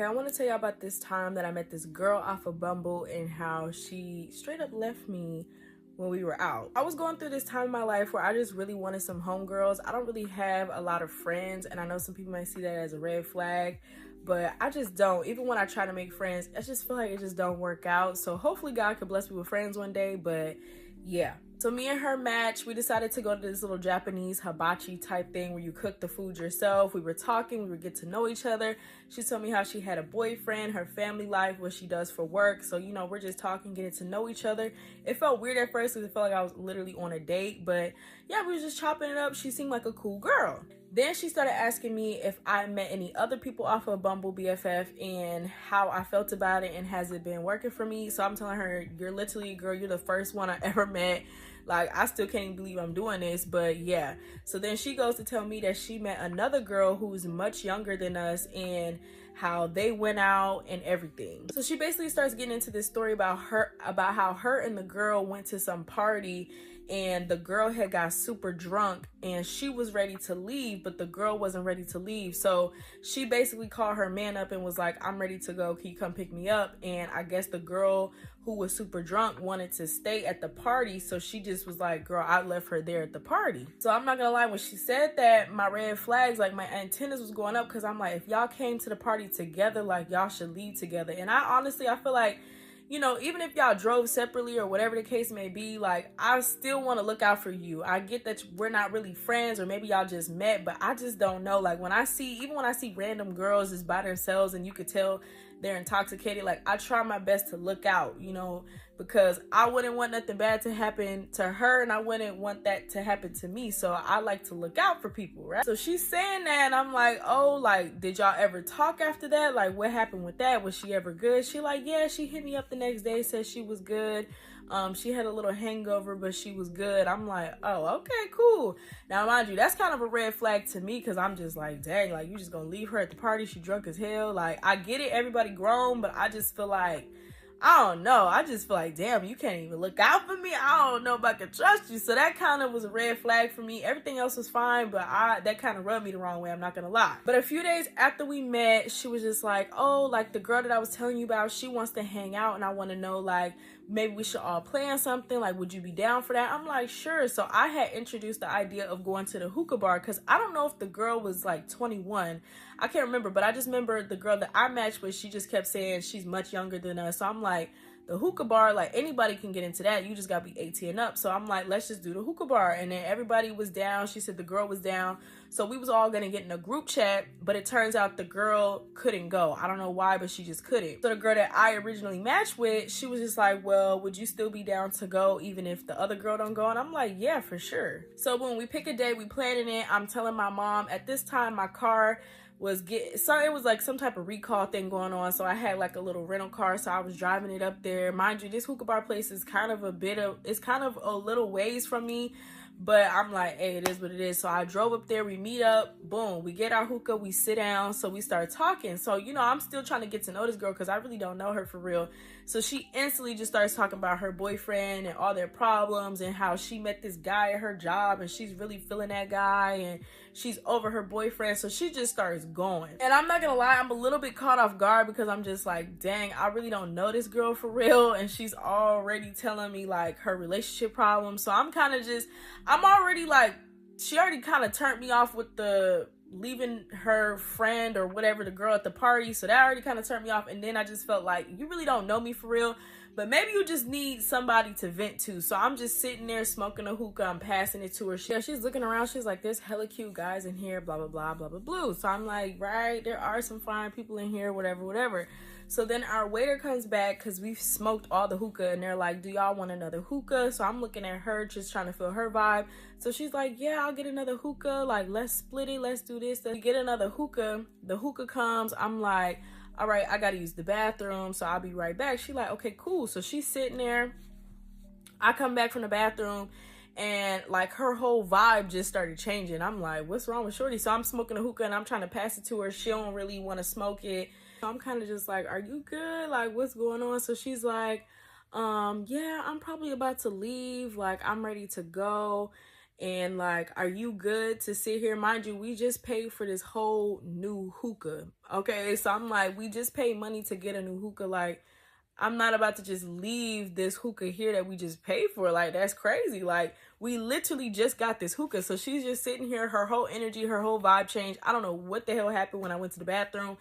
I want to tell y'all about this time that I met this girl off of Bumble and how she straight up left me when we were out. I was going through this time in my life where I just really wanted some homegirls. I don't really have a lot of friends, and I know some people might see that as a red flag, but I just don't. Even when I try to make friends, I just feel like it just don't work out. So hopefully God could bless me with friends one day, but yeah. So me and her match, we decided to go to this little Japanese hibachi type thing where you cook the food yourself. We were talking, we would get to know each other. She told me how she had a boyfriend, her family life, what she does for work. So, you know, we're just talking, getting to know each other. It felt weird at first because it felt like I was literally on a date. But yeah, we were just chopping it up. She seemed like a cool girl. Then she started asking me if I met any other people off of Bumble BFF and how I felt about it and has it been working for me. So I'm telling her, you're literally, girl, you're the first one I ever met. Like, I still can't even believe I'm doing this, but yeah. So then she goes to tell me that she met another girl who's much younger than us and how they went out and everything. So she basically starts getting into this story about how her and the girl went to some party and the girl had got super drunk and she was ready to leave, but the girl wasn't ready to leave. So she basically called her man up and was like, I'm ready to go, can you come pick me up? And I guess the girl who was super drunk wanted to stay at the party, so she just was like, girl, I left her there at the party. So I'm not gonna lie, when she said that, my red flags, like my antennas was going up, because I'm like, if y'all came to the party together, like y'all should leave together. And I feel like, you know, even if y'all drove separately or whatever the case may be, like, I still want to look out for you. I get that we're not really friends, or maybe y'all just met, but I just don't know. Like, when I see random girls just by themselves and you could tell they're intoxicated, like, I try my best to look out, you know, because I wouldn't want nothing bad to happen to her and I wouldn't want that to happen to me. So I like to look out for people, right? So she's saying that and I'm like, oh, like, did y'all ever talk after that? Like, what happened with that? Was she ever good? She like, yeah, she hit me up the next day, said she was good. She had a little hangover, but she was good. I'm like, oh, okay, cool. Now, mind you, that's kind of a red flag to me, because I'm just like, dang, like, you just gonna leave her at the party? She drunk as hell. Like, I get it, everybody grown, but I just feel like, I don't know. I just feel like, damn, you can't even look out for me. I don't know if I can trust you. So that kind of was a red flag for me. Everything else was fine, but that kind of rubbed me the wrong way. I'm not going to lie. But a few days after we met, she was just like, oh, like the girl that I was telling you about, she wants to hang out and I want to know, like, maybe we should all plan something. Like, would you be down for that? I'm like, sure. So I had introduced the idea of going to the hookah bar, because I don't know if the girl was like 21. I can't remember, but I just remember the girl that I matched with, she just kept saying she's much younger than us. So I'm like, the hookah bar, like, anybody can get into that. You just gotta be 18 and up. So I'm like, let's just do the hookah bar. And then everybody was down. She said the girl was down. So we was all gonna get in a group chat, but it turns out the girl couldn't go. I don't know why, but she just couldn't. So the girl that I originally matched with, she was just like, well, would you still be down to go even if the other girl don't go? And I'm like, yeah, for sure. So when we pick a day, we planning it. I'm telling my mom, at this time, my car it was like some type of recall thing going on, so I had like a little rental car, so I was driving it up there. Mind you, this hookah bar place is kind of a little ways from me, but I'm like, hey, it is what it is. So I drove up there, we meet up, boom, we get our hookah, we sit down, so we start talking. So, you know, I'm still trying to get to know this girl because I really don't know her for real. So she instantly just starts talking about her boyfriend and all their problems and how she met this guy at her job and she's really feeling that guy and she's over her boyfriend. So she just starts going. And I'm not gonna lie, I'm a little bit caught off guard because I'm just like, dang, I really don't know this girl for real. And she's already telling me like her relationship problems. So I'm already like, she already kind of turned me off with the leaving her friend or whatever, the girl at the party. So that already kind of turned me off. And then I just felt like, you really don't know me for real, but maybe you just need somebody to vent to. So I'm just sitting there smoking a hookah, I'm passing it to her. She's looking around, she's like, there's hella cute guys in here, blah blah blah blah blah blah. So I'm like, right, there are some fine people in here, whatever. So then our waiter comes back because we've smoked all the hookah and they're like, do y'all want another hookah? So I'm looking at her, just trying to feel her vibe. So she's like, yeah, I'll get another hookah. Like, let's split it. Let's do this. So we get another hookah. The hookah comes. I'm like, all right, I got to use the bathroom. So I'll be right back. She like, okay, cool. So she's sitting there. I come back from the bathroom and like her whole vibe just started changing. I'm like, what's wrong with Shorty? So I'm smoking a hookah and I'm trying to pass it to her. She don't really want to smoke it. I'm kind of just like, are you good? Like, what's going on? So she's like, yeah, I'm probably about to leave. Like, I'm ready to go. And like, are you good to sit here? Mind you, we just paid for this whole new hookah. Okay, so I'm like, we just paid money to get a new hookah. Like, I'm not about to just leave this hookah here that we just paid for. Like, that's crazy. Like, we literally just got this hookah. So she's just sitting here, her whole energy, her whole vibe changed. I don't know what the hell happened when I went to the bathroom.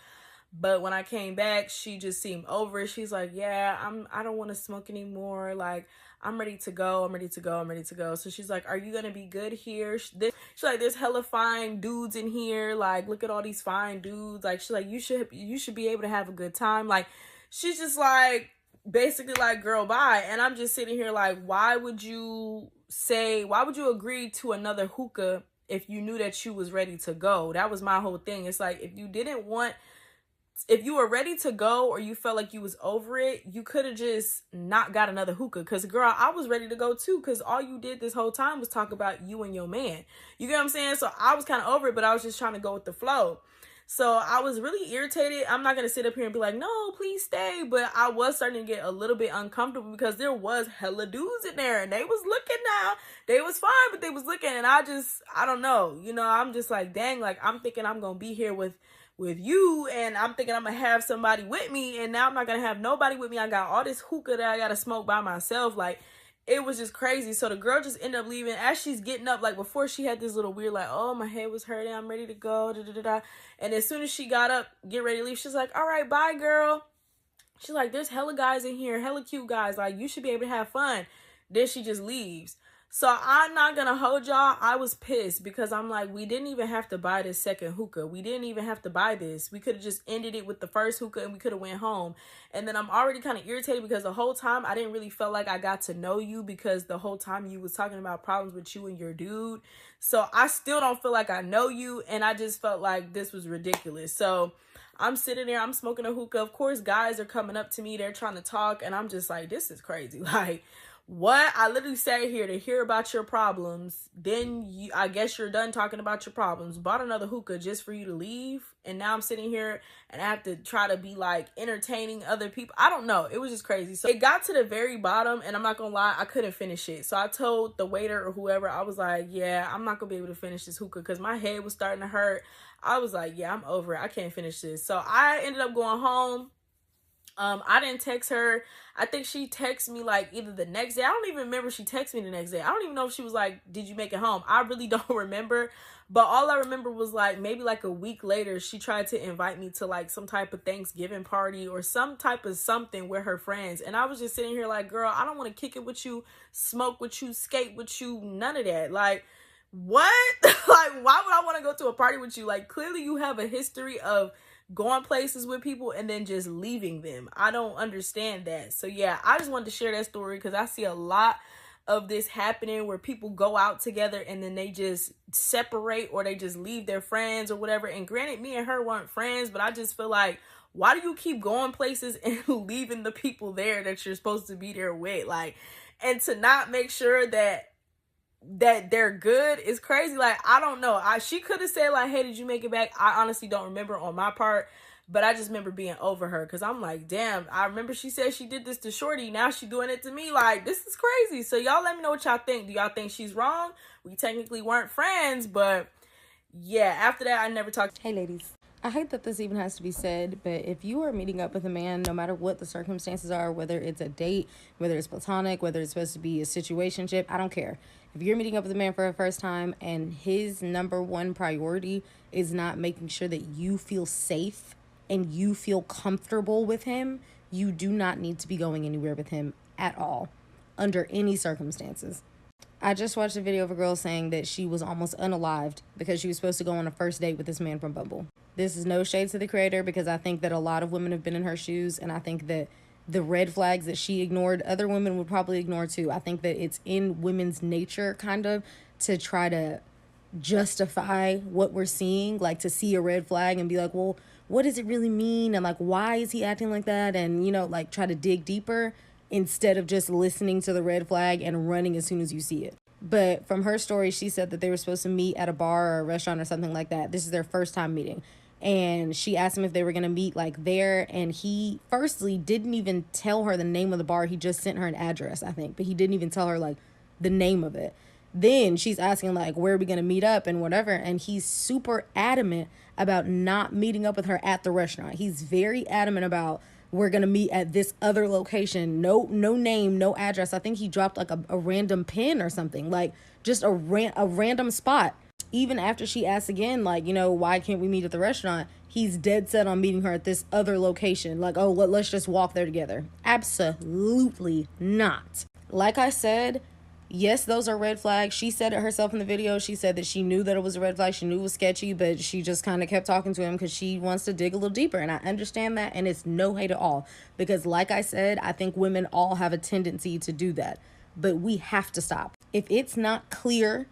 But when I came back, she just seemed over it. She's like, yeah, I don't want to smoke anymore. Like, I'm ready to go. I'm ready to go. I'm ready to go. So she's like, are you going to be good here? She's like, there's hella fine dudes in here. Like, look at all these fine dudes. Like, she's like, you should be able to have a good time. Like, she's just like, basically like, girl, bye. And I'm just sitting here like, why would you agree to another hookah if you knew that you was ready to go? That was my whole thing. It's like, if you were ready to go or you felt like you was over it, you could have just not got another hookah. Because, girl, I was ready to go too, because all you did this whole time was talk about you and your man. You get what I'm saying? So I was kind of over it, but I was just trying to go with the flow. So I was really irritated. I'm not going to sit up here and be like, no, please stay. But I was starting to get a little bit uncomfortable because there was hella dudes in there and they was looking now. They was fine, but they was looking. And I don't know. You know, I'm just like, dang, like I'm thinking I'm going to be here with you, and I'm thinking I'm gonna have somebody with me, and now I'm not gonna have nobody with me. I got all this hookah that I gotta smoke by myself. Like, it was just crazy. So the girl just ended up leaving. As she's getting up, like before, she had this little weird like, oh, my head was hurting, I'm ready to go, da, da, da, da. And as soon as she got up, get ready to leave, she's like, all right, bye, girl. She's like, there's hella guys in here, hella cute guys, like you should be able to have fun. Then she just leaves. So I'm not going to hold y'all. I was pissed because I'm like, we didn't even have to buy this second hookah. We didn't even have to buy this. We could have just ended it with the first hookah and we could have went home. And then I'm already kind of irritated because the whole time I didn't really feel like I got to know you, because the whole time you was talking about problems with you and your dude. So I still don't feel like I know you. And I just felt like this was ridiculous. So I'm sitting there, I'm smoking a hookah. Of course, guys are coming up to me. They're trying to talk. And I'm just like, this is crazy. Like, what? I literally sat here to hear about your problems. Then I guess you're done talking about your problems. Bought another hookah just for you to leave. And now I'm sitting here and I have to try to be like entertaining other people. I don't know. It was just crazy. So it got to the very bottom and I'm not going to lie, I couldn't finish it. So I told the waiter or whoever, I was like, yeah, I'm not going to be able to finish this hookah because my head was starting to hurt. I was like, yeah, I'm over it. I can't finish this. So I ended up going home. I didn't text her. I think she texted me like either the next day. I don't even remember if she texted me the next day. I don't even know if she was like, did you make it home? I really don't remember. But all I remember was like maybe like a week later, she tried to invite me to like some type of Thanksgiving party or some type of something with her friends. And I was just sitting here like, girl, I don't want to kick it with you, smoke with you, skate with you, none of that. Like, what? Like, why would I want to go to a party with you? Like, clearly you have a history of going places with people and then just leaving them. I don't understand that. So yeah, I just wanted to share that story because I see a lot of this happening where people go out together and then they just separate or they just leave their friends or whatever. And granted, me and her weren't friends, but I just feel like, why do you keep going places and leaving the people there that you're supposed to be there with? Like, and to not make sure that they're good is crazy. Like, I don't know. She could have said like, hey, did you make it back? I honestly don't remember on my part, but I just remember being over her because I'm like, damn, I remember she said she did this to Shorty. Now she doing it to me. Like, this is crazy. So y'all let me know what y'all think. Do y'all think she's wrong? We technically weren't friends, but yeah, after that, I never talked. Hey, ladies. I hate that this even has to be said, but if you are meeting up with a man, no matter what the circumstances are, whether it's a date, whether it's platonic, whether it's supposed to be a situationship, I don't care. If you're meeting up with a man for the first time and his number one priority is not making sure that you feel safe and you feel comfortable with him, you do not need to be going anywhere with him at all, under any circumstances. I just watched a video of a girl saying that she was almost unalived because she was supposed to go on a first date with this man from Bumble. This is no shade to the creator because I think that a lot of women have been in her shoes, and I think that the red flags that she ignored, other women would probably ignore too. I think that it's in women's nature kind of to try to justify what we're seeing, like to see a red flag and be like, well, what does it really mean? And like, why is he acting like that? And, you know, like try to dig deeper instead of just listening to the red flag and running as soon as you see it. But from her story, she said that they were supposed to meet at a bar or a restaurant or something like that. This is their first time meeting. And she asked him if they were going to meet like there. And he firstly didn't even tell her the name of the bar. He just sent her an address, I think. But he didn't even tell her like the name of it. Then she's asking, like, where are we going to meet up and whatever. And he's super adamant about not meeting up with her at the restaurant. He's very adamant about, we're going to meet at this other location. No name, no address. I think he dropped like a random pin or something, like just a random spot. Even after she asks again, like, you know, why can't we meet at the restaurant? He's dead set on meeting her at this other location. Like, oh, let's just walk there together. Absolutely not. Like I said, yes, those are red flags. She said it herself in the video. She said that she knew that it was a red flag. She knew it was sketchy, but she just kind of kept talking to him because she wants to dig a little deeper. And I understand that. And it's no hate at all. Because like I said, I think women all have a tendency to do that. But we have to stop. If it's not clear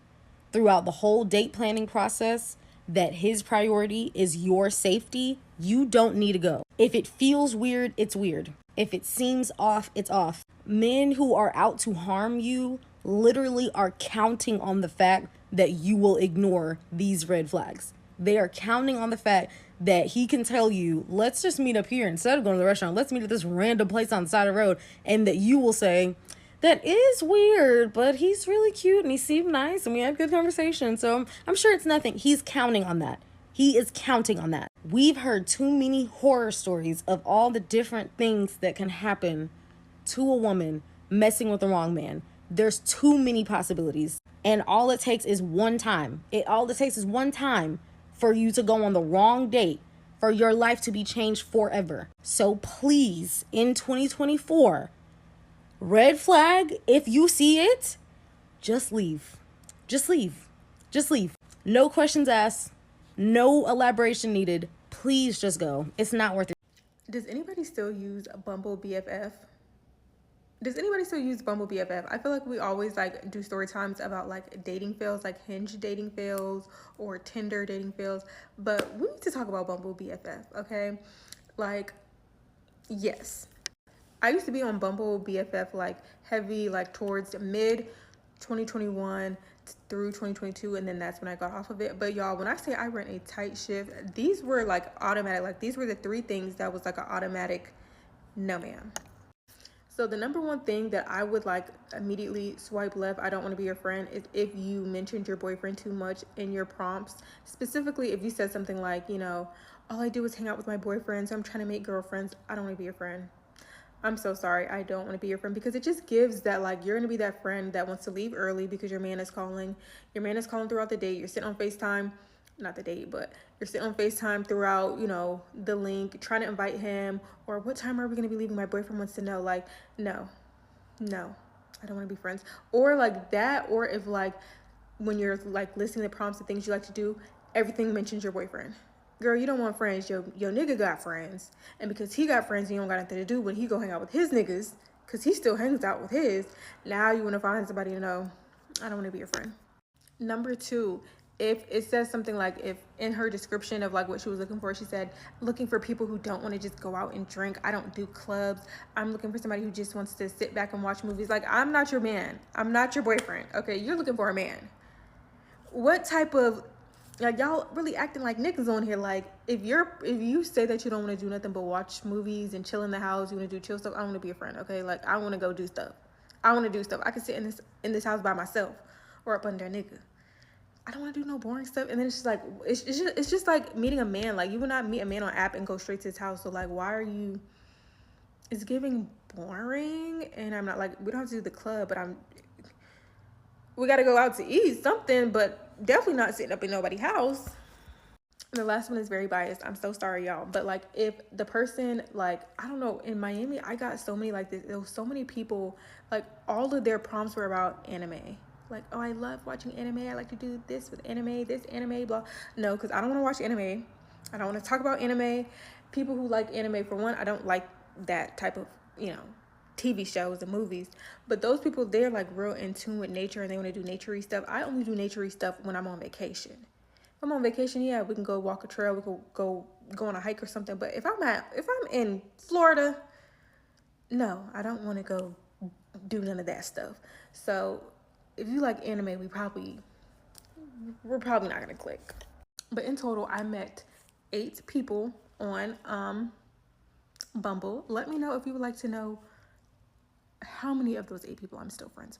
throughout the whole date planning process that his priority is your safety, you don't need to go. If it feels weird, it's weird. If it seems off, it's off. Men who are out to harm you literally are counting on the fact that you will ignore these red flags. They are counting on the fact that he can tell you, let's just meet up here instead of going to the restaurant. Let's meet at this random place on the side of the road. And that you will say, that is weird, but he's really cute and he seemed nice and we had good conversation. So I'm sure it's nothing. He's counting on that. He is counting on that. We've heard too many horror stories of all the different things that can happen to a woman messing with the wrong man. There's too many possibilities. And all it takes is one time. All it takes is one time for you to go on the wrong date, for your life to be changed forever. So please, in 2024, red flag, if you see it, just leave. Just leave. Just leave. No questions asked. No elaboration needed. Please just go. It's not worth it. Does anybody still use Bumble BFF? Does anybody still use Bumble BFF? I feel like we always like do story times about like dating fails, like Hinge dating fails or Tinder dating fails. But we need to talk about Bumble BFF, okay? Like, yes. I used to be on Bumble BFF like heavy, like towards mid 2021 through 2022, and then that's when I got off of it. But y'all, when I say I ran a tight shift, these were like automatic. Like these were the three things that was like an automatic no ma'am. So the number one thing that I would like immediately swipe left, I don't want to be your friend, is if you mentioned your boyfriend too much in your prompts. Specifically, if you said something like, you know, all I do is hang out with my boyfriend, so I'm trying to make girlfriends. I don't want to be your friend. I'm so sorry. I don't want to be your friend, because it just gives that like you're going to be that friend that wants to leave early because your man is calling. Your man is calling throughout the day. You're sitting on FaceTime. Not the date, but you're sitting on FaceTime throughout, you know, the link, trying to invite him, or what time are we going to be leaving? My boyfriend wants to know. Like, no, I don't want to be friends. Or like that, or if like when you're like listing the prompts and things you like to do, everything mentions your boyfriend. Girl, you don't want friends. Your nigga got friends. And because he got friends, you don't got nothing to do when he go hang out with his niggas, because he still hangs out with his. Now you want to find somebody to know, I don't want to be your friend. Number two, if it says something like, if in her description of like what she was looking for, she said, looking for people who don't want to just go out and drink. I don't do clubs. I'm looking for somebody who just wants to sit back and watch movies. Like, I'm not your man. I'm not your boyfriend. Okay, you're looking for a man. What type of, like, y'all really acting like niggas on here. Like, if you say that you don't want to do nothing but watch movies and chill in the house, you want to do chill stuff, I want to be a friend. Okay, like, I want to go do stuff. I want to do stuff. I can sit in this house by myself or up under a nigga. I don't want to do no boring stuff. And then it's just like, it's just like meeting a man. Like, you would not meet a man on app and go straight to his house. So like, why are you, it's giving boring. And I'm not like, we don't have to do the club, but we got to go out to eat something, but definitely not sitting up in nobody's house. And the last one is very biased. I'm so sorry, y'all. But like, if the person, like, I don't know, in Miami, I got so many like this. There was so many people, like all of their prompts were about anime. Like, oh, I love watching anime. I like to do this with anime, this anime, blah. No, because I don't want to watch anime. I don't want to talk about anime. People who like anime, for one, I don't like that type of, you know, TV shows and movies. But those people, they're like real in tune with nature and they want to do naturey stuff. I only do naturey stuff when I'm on vacation. If I'm on vacation, yeah, we can go walk a trail. We can go on a hike or something. But if I'm in Florida, no, I don't want to go do none of that stuff. So if you like anime, we're probably not gonna click. But in total, I met 8 people on Bumble. Let me know if you would like to know how many of those 8 people I'm still friends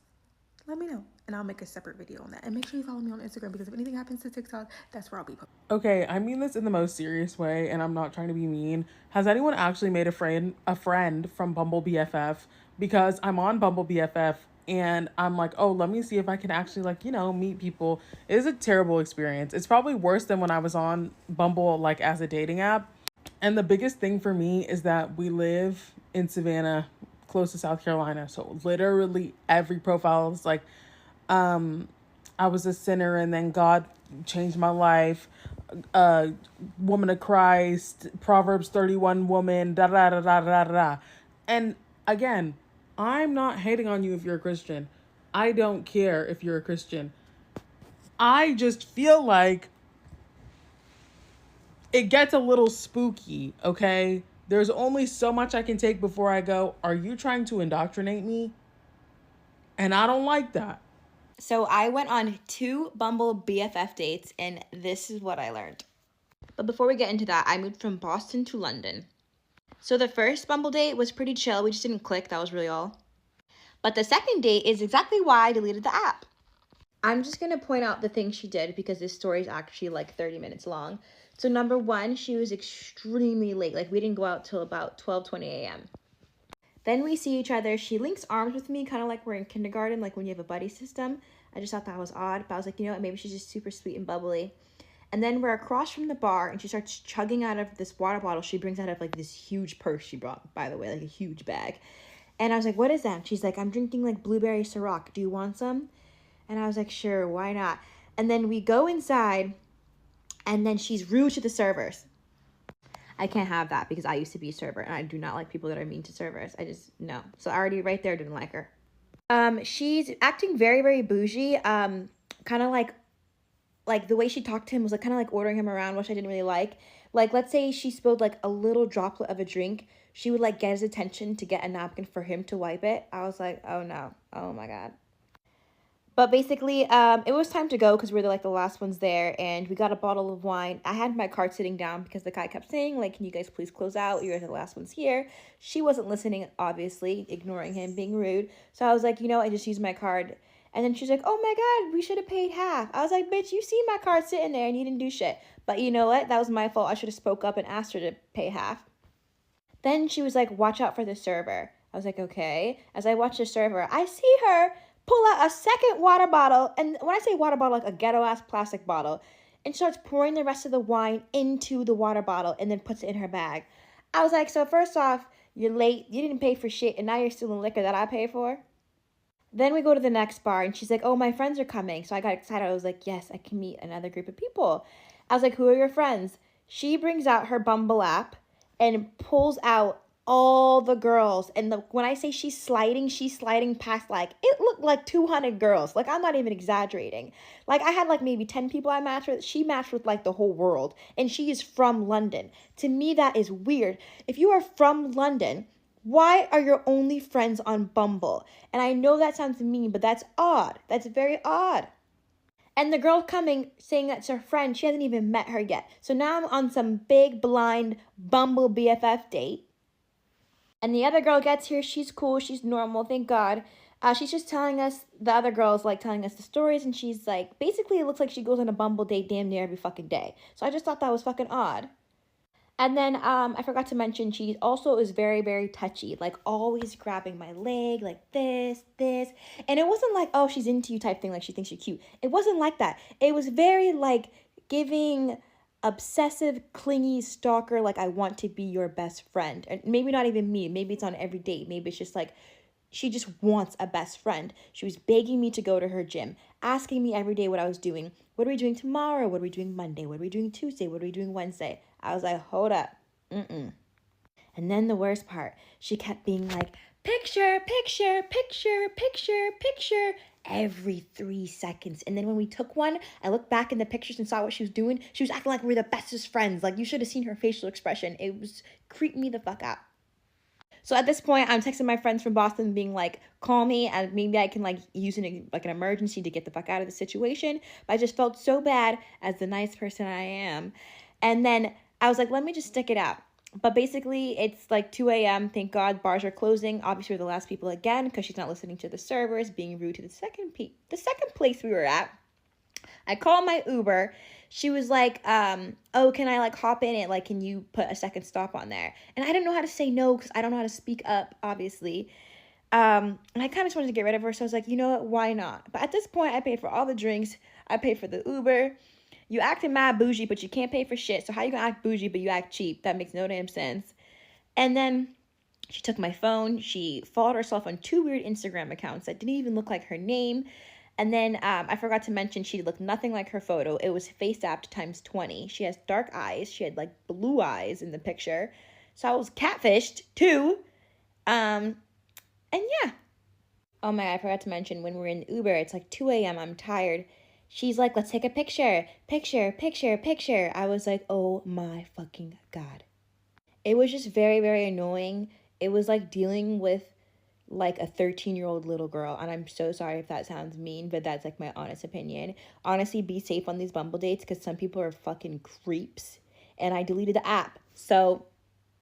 with. let me know, and I'll make a separate video on that. And make sure you follow me on Instagram, because if anything happens to TikTok, that's where I'll be posting. Okay, I mean this in the most serious way, and I'm not trying to be mean. Has anyone actually made a friend from Bumble BFF? Because I'm on Bumble BFF and I'm like, oh, let me see if I can actually, like, meet people. It is a terrible experience. It's probably worse than when I was on Bumble, like, as a dating app. And the biggest thing for me is that we live in Savannah, close to South Carolina. So literally every profile is like, I was a sinner and then God changed my life. Woman of Christ, Proverbs 31 woman, da da da da da da. And again, I'm not hating on you if you're a Christian. I don't care if you're a Christian. I just feel like it gets a little spooky, okay? There's only so much I can take before I go, are you trying to indoctrinate me? And I don't like that. So I went on 2 Bumble BFF dates, and this is what I learned. But before we get into that, I moved from Boston to London. So the first Bumble date was pretty chill. We just didn't click. That was really all. But the second date is exactly why I deleted the app. I'm just going to point out the things she did because this story is actually like 30 minutes long. So number 1, she was extremely late. Like, we didn't go out till about 12:20 a.m. Then we see each other. She links arms with me, kind of like we're in kindergarten, like when you have a buddy system. I just thought that was odd, but I was like, you know what, maybe she's just super sweet and bubbly. And then we're across from the bar, and she starts chugging out of this water bottle she brings out of like this huge purse she brought, by the way, like a huge bag. And I was like, what is that? She's like, I'm drinking like blueberry Ciroc. Do you want some? And I was like, sure, why not? And then we go inside, and then she's rude to the servers. I can't have that because I used to be a server, and I do not like people that are mean to servers. No. So I already right there didn't like her. She's acting very, very bougie. Kind of like the way she talked to him was like kind of like ordering him around, which I didn't really like. Like, let's say she spilled like a little droplet of a drink. She would like get his attention to get a napkin for him to wipe it. I was like, oh no. Oh my God. But basically, it was time to go because we were like the last ones there, and we got a bottle of wine. I had my cart sitting down because the guy kept saying, like, can you guys please close out? You're the last ones here. She wasn't listening, obviously, ignoring him, being rude. So I was like, I just used my card. And then she's like, oh my God, we should have paid half. I was like, bitch, you see my card sitting there and you didn't do shit. But you know what? That was my fault. I should have spoke up and asked her to pay half. Then she was like, watch out for the server. I was like, okay. As I watch the server, I see her pull out a second water bottle, and when I say water bottle, like a ghetto-ass plastic bottle, and starts pouring the rest of the wine into the water bottle and then puts it in her bag. I was like, so first off, you're late, you didn't pay for shit, and now you're stealing liquor that I paid for? Then we go to the next bar, and she's like, oh, my friends are coming. So I got excited. I was like, yes, I can meet another group of people. I was like, who are your friends? She brings out her Bumble app and pulls out all the girls. And when I say she's sliding past, like, it looked like 200 girls. Like, I'm not even exaggerating. Like, I had like maybe 10 people I matched with. She matched with like the whole world, and she is from London. To me, that is weird. If you are from London, why are your only friends on Bumble? And I know that sounds mean, but that's odd. That's very odd. And the girl coming, saying that's her friend, she hasn't even met her yet. So now I'm on some big blind Bumble BFF date. And the other girl gets here. She's cool. She's normal. Thank God. She's just telling us, the other girl's like telling us the stories. And she's like, basically it looks like she goes on a Bumble date damn near every fucking day. So I just thought that was fucking odd. And then I forgot to mention she also is very, very touchy. Like always grabbing my leg like this. And it wasn't like, oh, she's into you type thing. Like she thinks you're cute. It wasn't like that. It was very like giving obsessive, clingy stalker, like I want to be your best friend. And maybe not even me. Maybe it's on every date. Maybe it's just like she just wants a best friend. She was begging me to go to her gym, asking me every day what I was doing. What are we doing tomorrow? What are we doing Monday? What are we doing Tuesday? What are we doing Wednesday? I was like, hold up. And then the worst part, she kept being like, picture, picture, picture, picture, picture, every 3 seconds. And then when we took one, I looked back in the pictures and saw what she was doing. She was acting like we were the bestest friends. Like, you should have seen her facial expression. It was creeped me the fuck out. So at this point, I'm texting my friends from Boston being like, call me, and maybe I can like use an emergency to get the fuck out of the situation. But I just felt so bad as the nice person I am. And then I was like, let me just stick it out. But basically, it's like 2 a.m. Thank God bars are closing. Obviously, we're the last people again because she's not listening to the servers, being rude to the second place we were at. I called my Uber. She was like, oh, can I like hop in it? Like, can you put a second stop on there? And I didn't know how to say no because I don't know how to speak up, obviously. And I kind of just wanted to get rid of her. So I was like, you know what? Why not? But at this point, I paid for all the drinks. I paid for the Uber. You acting mad bougie, but you can't pay for shit. So how you gonna act bougie, but you act cheap? That makes no damn sense. And then she took my phone. She followed herself on 2 weird Instagram accounts that didn't even look like her name. And then I forgot to mention she looked nothing like her photo. It was FaceApped times 20. She has dark eyes. She had like blue eyes in the picture. So I was catfished too. And yeah. Oh my God, I forgot to mention when we're in Uber, it's like 2 a.m. I'm tired. She's like, let's take a picture. Picture. I was like, oh my fucking God. It was just very, very annoying. It was like dealing with like a 13-year-old little girl, and I'm so sorry if that sounds mean, but that's like my honest opinion. Honestly, be safe on these Bumble dates because some people are fucking creeps, and I deleted the app. So